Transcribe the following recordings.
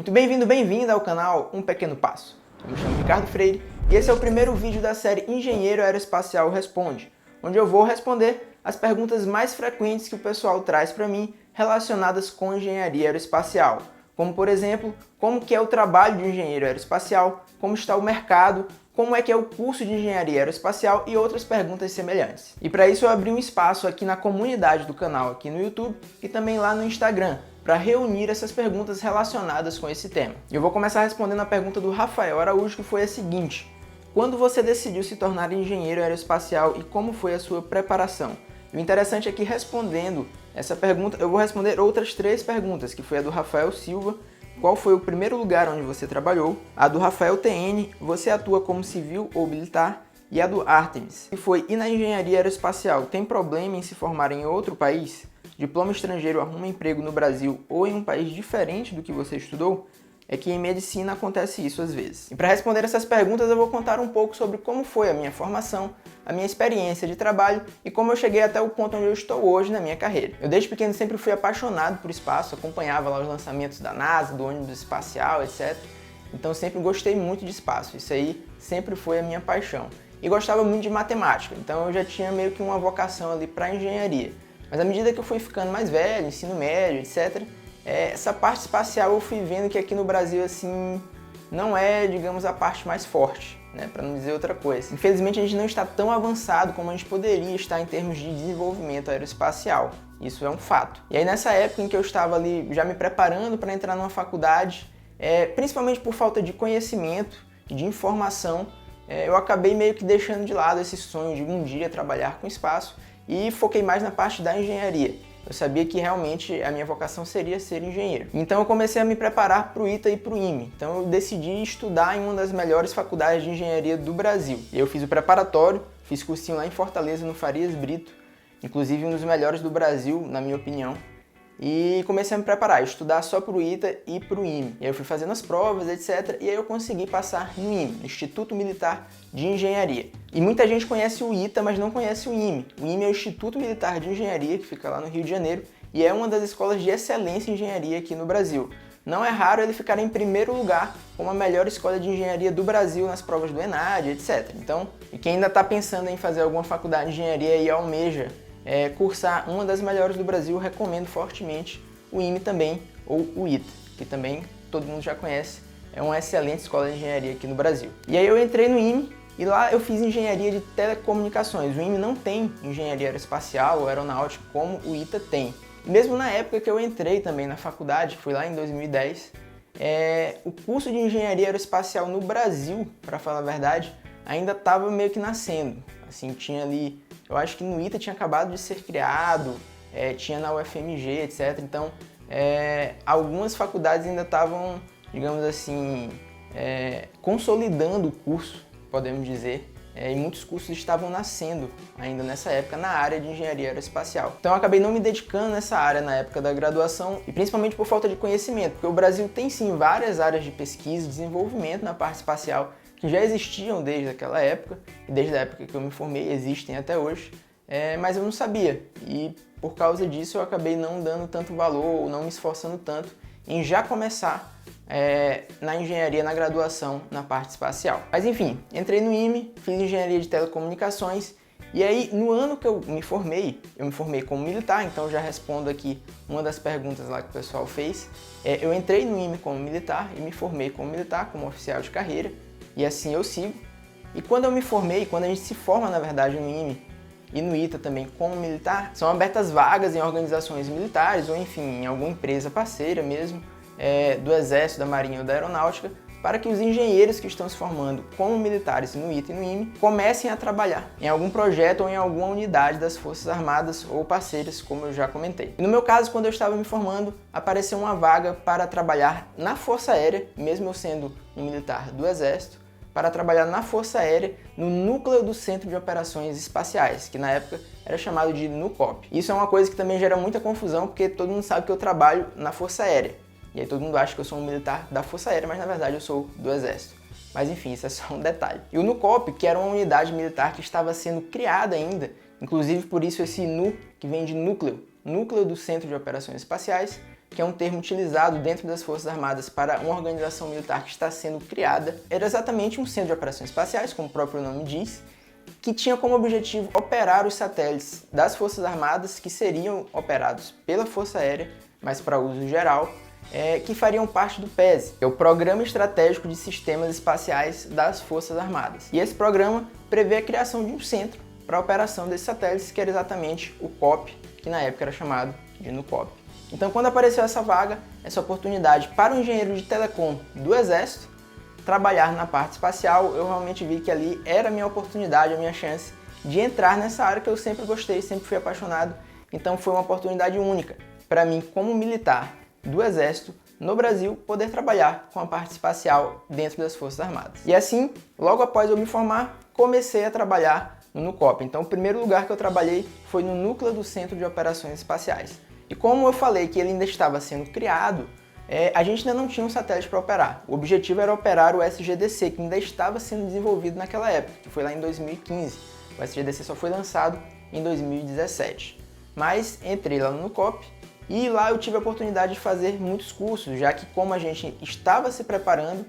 Muito bem-vindo, bem-vinda ao canal Um Pequeno Passo. Eu me chamo Ricardo Freire e esse é o primeiro vídeo da série Engenheiro Aeroespacial Responde, onde eu vou responder as perguntas mais frequentes que o pessoal traz para mim relacionadas com engenharia aeroespacial, como por exemplo, como que é o trabalho de engenheiro aeroespacial, como está o mercado, como é que é o curso de engenharia aeroespacial e outras perguntas semelhantes. E para isso eu abri um espaço aqui na comunidade do canal, aqui no YouTube e também lá no Instagram, para reunir essas perguntas relacionadas com esse tema. E eu vou começar respondendo a pergunta do Rafael Araújo, que foi a seguinte: quando você decidiu se tornar engenheiro aeroespacial e como foi a sua preparação? E o interessante é que respondendo essa pergunta, eu vou responder outras 3 perguntas, que foi a do Rafael Silva, qual foi o primeiro lugar onde você trabalhou, a do Rafael TN, você atua como civil ou militar, e a do Artemis, que foi: e na engenharia aeroespacial, tem problema em se formar em outro país? Diploma estrangeiro arruma emprego no Brasil ou em um país diferente do que você estudou? É que em medicina acontece isso às vezes. E para responder essas perguntas eu vou contar um pouco sobre como foi a minha formação, a minha experiência de trabalho e como eu cheguei até o ponto onde eu estou hoje na minha carreira. Eu desde pequeno sempre fui apaixonado por espaço, acompanhava lá os lançamentos da NASA, do ônibus espacial, etc. Então sempre gostei muito de espaço, isso aí sempre foi a minha paixão. E gostava muito de matemática, então eu já tinha meio que uma vocação ali para engenharia. Mas à medida que eu fui ficando mais velho, ensino médio, etc., essa parte espacial eu fui vendo que aqui no Brasil, assim, não é, digamos, a parte mais forte, né? Para não dizer outra coisa. Infelizmente a gente não está tão avançado como a gente poderia estar em termos de desenvolvimento aeroespacial. Isso é um fato. E aí nessa época em que eu estava ali já me preparando para entrar numa faculdade, principalmente por falta de conhecimento e de informação, eu acabei meio que deixando de lado esse sonho de um dia trabalhar com espaço e foquei mais na parte da engenharia. Eu sabia que realmente a minha vocação seria ser engenheiro. Então eu comecei a me preparar para o ITA e para o IME. Então eu decidi estudar em uma das melhores faculdades de engenharia do Brasil. Eu fiz o preparatório, fiz cursinho lá em Fortaleza, no Farias Brito, inclusive um dos melhores do Brasil, na minha opinião. E comecei a me preparar, estudar só para o ITA e para o IME. E aí eu fui fazendo as provas, etc. E aí eu consegui passar no IME, Instituto Militar de Engenharia. E muita gente conhece o ITA, mas não conhece o IME. O IME é o Instituto Militar de Engenharia, que fica lá no Rio de Janeiro, e é uma das escolas de excelência em engenharia aqui no Brasil. Não é raro ele ficar em primeiro lugar como a melhor escola de engenharia do Brasil nas provas do ENAD, etc. Então, e quem ainda está pensando em fazer alguma faculdade de engenharia e almeja cursar uma das melhores do Brasil, recomendo fortemente o IME também, ou o ITA, que também todo mundo já conhece, é uma excelente escola de engenharia aqui no Brasil. E aí eu entrei no IME e lá eu fiz engenharia de telecomunicações. O IME não tem engenharia aeroespacial ou aeronáutica como o ITA tem. E mesmo na época que eu entrei também na faculdade, que foi lá em 2010, o curso de engenharia aeroespacial no Brasil, para falar a verdade, ainda estava meio que nascendo. Assim, tinha ali, eu acho que no ITA tinha acabado de ser criado, tinha na UFMG, etc. Então, algumas faculdades ainda estavam, digamos assim, consolidando o curso, podemos dizer, e muitos cursos estavam nascendo ainda nessa época na área de engenharia aeroespacial. Então eu acabei não me dedicando nessa área na época da graduação e principalmente por falta de conhecimento, porque o Brasil tem sim várias áreas de pesquisa e desenvolvimento na parte espacial que já existiam desde aquela época, e desde a época que eu me formei, existem até hoje, mas eu não sabia, e por causa disso eu acabei não dando tanto valor, ou não me esforçando tanto em já começar na engenharia, na graduação, na parte espacial. Mas enfim, entrei no IME, fiz engenharia de telecomunicações, e aí no ano que eu me formei como militar, então já respondo aqui uma das perguntas lá que o pessoal fez. Eu entrei no IME como militar e me formei como militar, como oficial de carreira, e assim eu sigo. E quando eu me formei, quando a gente se forma na verdade no IME e no ITA também como militar, são abertas vagas em organizações militares ou enfim, em alguma empresa parceira mesmo, do Exército, da Marinha ou da Aeronáutica, para que os engenheiros que estão se formando como militares no ITA e no IME comecem a trabalhar em algum projeto ou em alguma unidade das Forças Armadas ou parceiras, como eu já comentei. E no meu caso, quando eu estava me formando, apareceu uma vaga para trabalhar na Força Aérea, mesmo eu sendo um militar do Exército, para trabalhar na Força Aérea, no núcleo do Centro de Operações Espaciais, que na época era chamado de NUCOP. Isso é uma coisa que também gera muita confusão, porque todo mundo sabe que eu trabalho na Força Aérea. E aí todo mundo acha que eu sou um militar da Força Aérea, mas na verdade eu sou do Exército. Mas enfim, isso é só um detalhe. E o NUCOP, que era uma unidade militar que estava sendo criada ainda, inclusive por isso esse NU, que vem de núcleo, Núcleo do Centro de Operações Espaciais, que é um termo utilizado dentro das Forças Armadas para uma organização militar que está sendo criada, era exatamente um centro de operações espaciais, como o próprio nome diz, que tinha como objetivo operar os satélites das Forças Armadas que seriam operados pela Força Aérea, mas para uso geral, que fariam parte do PESE, que é o Programa Estratégico de Sistemas Espaciais das Forças Armadas. E esse programa prevê a criação de um centro para a operação desses satélites, que era exatamente o COP, que na época era chamado de NUCOP. Então, quando apareceu essa vaga, essa oportunidade para um engenheiro de telecom do Exército trabalhar na parte espacial, eu realmente vi que ali era a minha oportunidade, a minha chance de entrar nessa área que eu sempre gostei, sempre fui apaixonado. Então, foi uma oportunidade única para mim, como militar do Exército no Brasil, poder trabalhar com a parte espacial dentro das Forças Armadas. E assim, logo após eu me formar, comecei a trabalhar no NUCOP. Então, o primeiro lugar que eu trabalhei foi no núcleo do Centro de Operações Espaciais. E como eu falei que ele ainda estava sendo criado, a gente ainda não tinha um satélite para operar. O objetivo era operar o SGDC, que ainda estava sendo desenvolvido naquela época, que foi lá em 2015. O SGDC só foi lançado em 2017. Mas entrei lá no NUCOP, e lá eu tive a oportunidade de fazer muitos cursos, já que como a gente estava se preparando,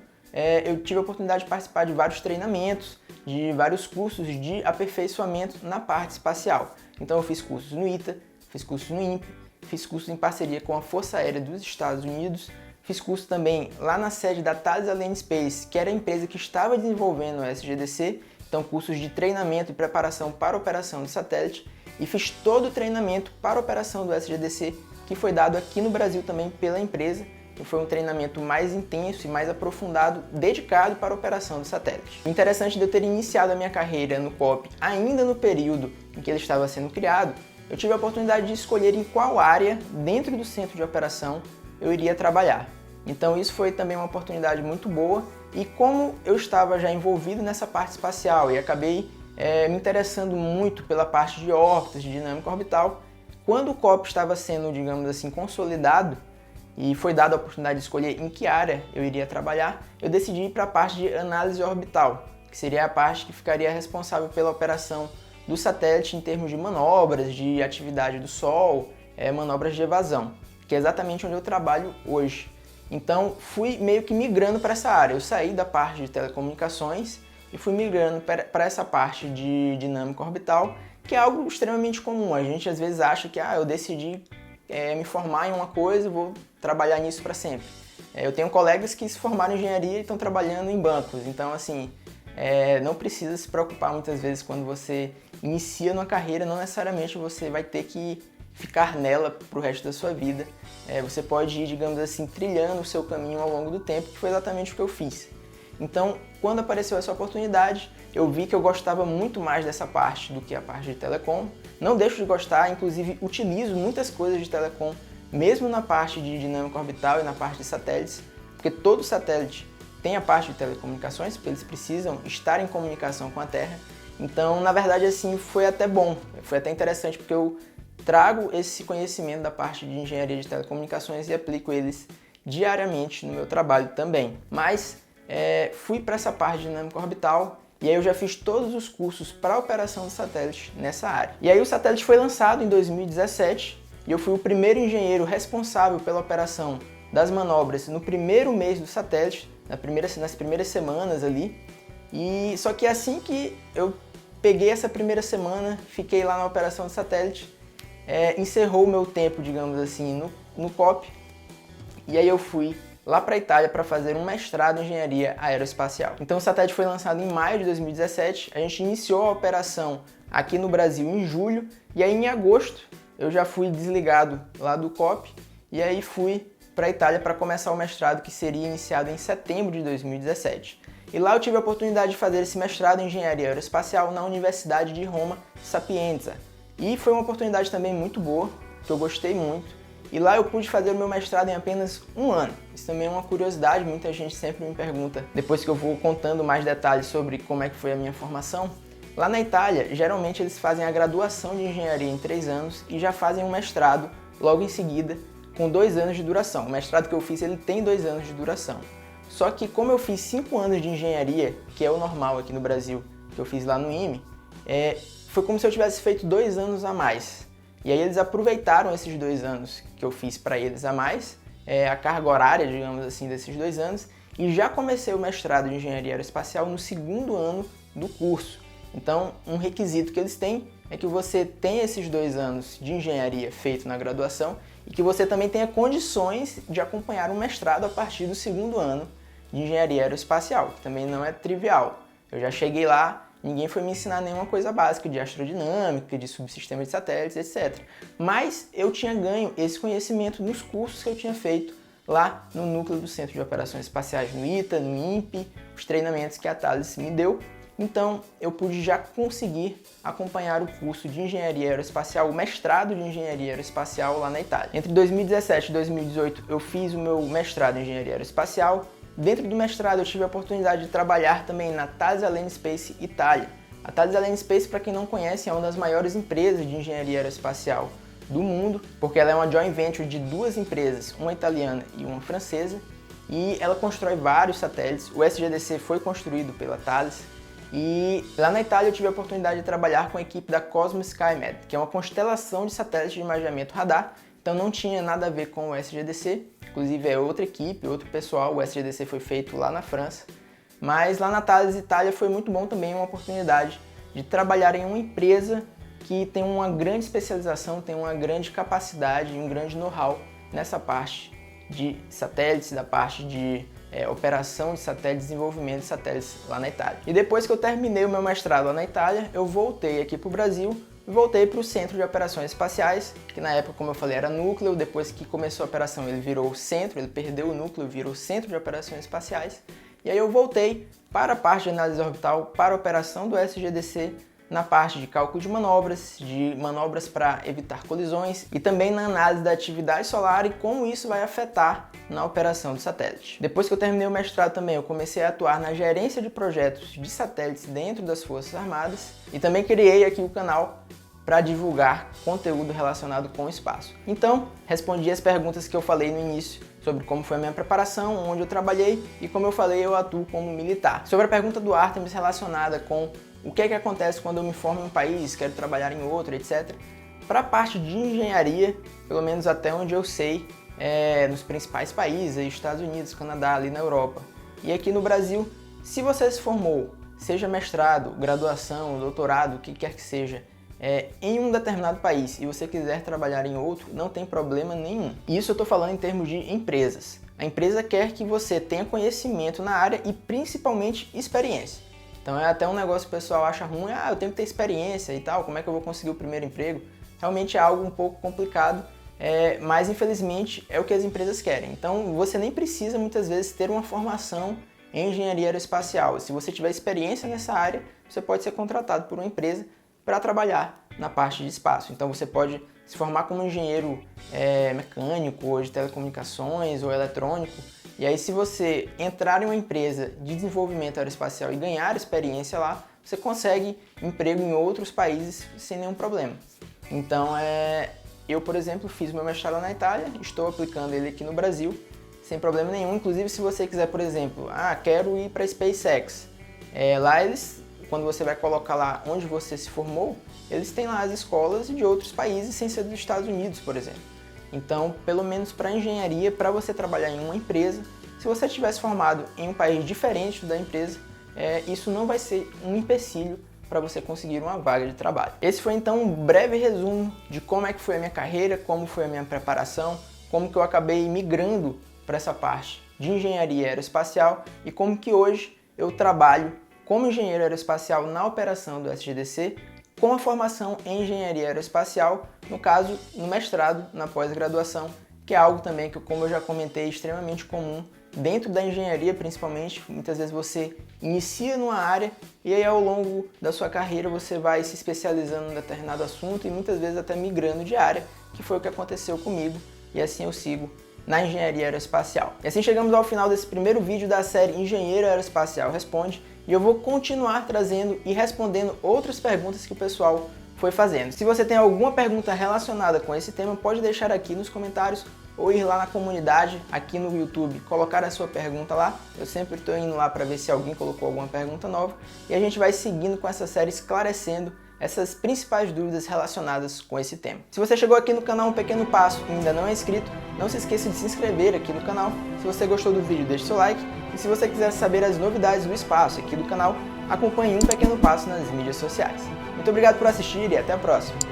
eu tive a oportunidade de participar de vários treinamentos, de vários cursos de aperfeiçoamento na parte espacial. Então eu fiz cursos no ITA, fiz cursos no INPE, fiz cursos em parceria com a Força Aérea dos Estados Unidos, fiz curso também lá na sede da Thales Alenia Space, que era a empresa que estava desenvolvendo o SGDC, então cursos de treinamento e preparação para a operação do satélite, e fiz todo o treinamento para a operação do SGDC, que foi dado aqui no Brasil também pela empresa, que foi um treinamento mais intenso e mais aprofundado, dedicado para a operação do satélite. O interessante de eu ter iniciado a minha carreira no COP ainda no período em que ele estava sendo criado, eu tive a oportunidade de escolher em qual área, dentro do centro de operação, eu iria trabalhar. Então isso foi também uma oportunidade muito boa, e como eu estava já envolvido nessa parte espacial e acabei me interessando muito pela parte de órbitas, de dinâmica orbital, quando o COP estava sendo, digamos assim, consolidado e foi dada a oportunidade de escolher em que área eu iria trabalhar, eu decidi ir para a parte de análise orbital, que seria a parte que ficaria responsável pela operação do satélite em termos de manobras, de atividade do Sol, manobras de evasão, que é exatamente onde eu trabalho hoje. Então fui meio que migrando para essa área. Eu saí da parte de telecomunicações e fui migrando para essa parte de dinâmica orbital, que é algo extremamente comum. A gente às vezes acha que eu decidi me formar em uma coisa e vou trabalhar nisso para sempre. Eu tenho colegas que se formaram em engenharia e estão trabalhando em bancos, então assim, não precisa se preocupar muitas vezes quando você inicia numa carreira, não necessariamente você vai ter que ficar nela para o resto da sua vida. Você pode ir, digamos assim, trilhando o seu caminho ao longo do tempo, que foi exatamente o que eu fiz. Então, quando apareceu essa oportunidade, eu vi que eu gostava muito mais dessa parte do que a parte de telecom. Não deixo de gostar, inclusive utilizo muitas coisas de telecom, mesmo na parte de dinâmica orbital e na parte de satélites, porque todo satélite tem a parte de telecomunicações, porque eles precisam estar em comunicação com a Terra. Então, na verdade, assim, foi até bom, foi até interessante, porque eu trago esse conhecimento da parte de engenharia de telecomunicações e aplico eles diariamente no meu trabalho também. Mas fui para essa parte de dinâmica orbital e aí eu já fiz todos os cursos para a operação do satélite nessa área. E aí o satélite foi lançado em 2017 e eu fui o primeiro engenheiro responsável pela operação das manobras no primeiro mês do satélite, nas primeiras semanas ali. E só que assim que eu peguei essa primeira semana, fiquei lá na operação do satélite, encerrou o meu tempo, digamos assim, no COP, e aí eu fui lá para a Itália para fazer um mestrado em engenharia aeroespacial. Então o satélite foi lançado em maio de 2017, a gente iniciou a operação aqui no Brasil em julho, e aí em agosto eu já fui desligado lá do COP, e aí fui para a Itália para começar o mestrado, que seria iniciado em setembro de 2017. E lá eu tive a oportunidade de fazer esse mestrado em engenharia aeroespacial na Universidade de Roma Sapienza. E foi uma oportunidade também muito boa, que eu gostei muito. E lá eu pude fazer o meu mestrado em apenas um ano. Isso também é uma curiosidade, muita gente sempre me pergunta, depois que eu vou contando mais detalhes sobre como é que foi a minha formação. Lá na Itália, geralmente eles fazem a graduação de engenharia em 3 anos e já fazem um mestrado logo em seguida, com 2 anos de duração. O mestrado que eu fiz, ele tem 2 anos de duração. Só que como eu fiz 5 anos de engenharia, que é o normal aqui no Brasil, que eu fiz lá no IME, foi como se eu tivesse feito 2 anos a mais. E aí eles aproveitaram esses 2 anos que eu fiz para eles a mais a carga horária, digamos assim, desses 2 anos, e já comecei o mestrado em Engenharia Aeroespacial no 2º ano do curso. Então, um requisito que eles têm é que você tenha esses 2 anos de engenharia feito na graduação e que você também tenha condições de acompanhar um mestrado a partir do 2º ano de Engenharia Aeroespacial, que também não é trivial. Eu já cheguei lá, ninguém foi me ensinar nenhuma coisa básica de astrodinâmica, de subsistema de satélites, etc. Mas eu tinha ganho esse conhecimento nos cursos que eu tinha feito lá no núcleo do Centro de Operações Espaciais, no ITA, no INPE, os treinamentos que a Thales me deu. Então, eu pude já conseguir acompanhar o curso de Engenharia Aeroespacial, o mestrado de Engenharia Aeroespacial lá na Itália. Entre 2017 e 2018, eu fiz o meu mestrado em Engenharia Aeroespacial. Dentro do mestrado, eu tive a oportunidade de trabalhar também na Thales Alenia Space Itália. A Thales Alenia Space, para quem não conhece, é uma das maiores empresas de engenharia aeroespacial do mundo, porque ela é uma joint venture de 2 empresas, uma italiana e uma francesa, e ela constrói vários satélites. O SGDC foi construído pela Thales. E lá na Itália eu tive a oportunidade de trabalhar com a equipe da Cosmo SkyMed, que é uma constelação de satélites de imageamento radar, então não tinha nada a ver com o SGDC, inclusive é outra equipe, outro pessoal, o SGDC foi feito lá na França, mas lá na Thales Itália foi muito bom também, uma oportunidade de trabalhar em uma empresa que tem uma grande especialização, tem uma grande capacidade e um grande know-how nessa parte de satélites, da parte de operação de satélites, desenvolvimento de satélites lá na Itália. E depois que eu terminei o meu mestrado lá na Itália, eu voltei aqui para o Brasil e voltei para o Centro de Operações Espaciais, que na época, como eu falei, era núcleo. Depois que começou a operação, ele virou centro, ele perdeu o núcleo, virou Centro de Operações Espaciais. E aí eu voltei para a parte de análise orbital, para a operação do SGDC, na parte de cálculo de manobras para evitar colisões e também na análise da atividade solar e como isso vai afetar na operação do satélite. Depois que eu terminei o mestrado também, eu comecei a atuar na gerência de projetos de satélites dentro das Forças Armadas e também criei aqui o canal para divulgar conteúdo relacionado com o espaço. Então, respondi as perguntas que eu falei no início sobre como foi a minha preparação, onde eu trabalhei e como eu falei, eu atuo como militar. Sobre a pergunta do Artemis relacionada com o que é que acontece quando eu me formo em um país, quero trabalhar em outro, etc. Para a parte de engenharia, pelo menos até onde eu sei, nos principais países, Estados Unidos, Canadá, ali na Europa. E aqui no Brasil, se você se formou, seja mestrado, graduação, doutorado, o que quer que seja, em um determinado país e você quiser trabalhar em outro, não tem problema nenhum. Isso eu estou falando em termos de empresas. A empresa quer que você tenha conhecimento na área e principalmente experiência. Então é até um negócio que o pessoal acha ruim, eu tenho que ter experiência e tal, como é que eu vou conseguir o primeiro emprego? Realmente é algo um pouco complicado, mas infelizmente é o que as empresas querem. Então você nem precisa muitas vezes ter uma formação em engenharia aeroespacial. Se você tiver experiência nessa área, você pode ser contratado por uma empresa para trabalhar na parte de espaço. Então você pode se formar como engenheiro mecânico, ou de telecomunicações, ou eletrônico. E aí, se você entrar em uma empresa de desenvolvimento aeroespacial e ganhar experiência lá, você consegue emprego em outros países sem nenhum problema. Então, eu, por exemplo, fiz meu mestrado na Itália, estou aplicando ele aqui no Brasil, sem problema nenhum. Inclusive, se você quiser, por exemplo, quero ir para a SpaceX, lá eles, quando você vai colocar lá onde você se formou, eles têm lá as escolas de outros países, sem ser dos Estados Unidos, por exemplo. Então, pelo menos para engenharia, para você trabalhar em uma empresa, se você tivesse formado em um país diferente da empresa, isso não vai ser um empecilho para você conseguir uma vaga de trabalho. Esse foi então um breve resumo de como é que foi a minha carreira, como foi a minha preparação, como que eu acabei migrando para essa parte de engenharia aeroespacial e como que hoje eu trabalho como engenheiro aeroespacial na operação do SGDC, com a formação em engenharia aeroespacial, no caso, no mestrado, na pós-graduação, que é algo também que, como eu já comentei, é extremamente comum dentro da engenharia, principalmente. Muitas vezes você inicia numa área e aí ao longo da sua carreira você vai se especializando em determinado assunto e muitas vezes até migrando de área, que foi o que aconteceu comigo e assim eu sigo na engenharia aeroespacial. E assim chegamos ao final desse primeiro vídeo da série Engenheiro Aeroespacial Responde, e eu vou continuar trazendo e respondendo outras perguntas que o pessoal foi fazendo. Se você tem alguma pergunta relacionada com esse tema, pode deixar aqui nos comentários ou ir lá na comunidade, aqui no YouTube, colocar a sua pergunta lá. Eu sempre estou indo lá para ver se alguém colocou alguma pergunta nova e a gente vai seguindo com essa série esclarecendo essas principais dúvidas relacionadas com esse tema. Se você chegou aqui no canal Um Pequeno Passo e ainda não é inscrito, não se esqueça de se inscrever aqui no canal. Se você gostou do vídeo, deixe seu like. E se você quiser saber as novidades do espaço aqui do canal, acompanhe Um Pequeno Passo nas mídias sociais. Muito obrigado por assistir e até a próxima!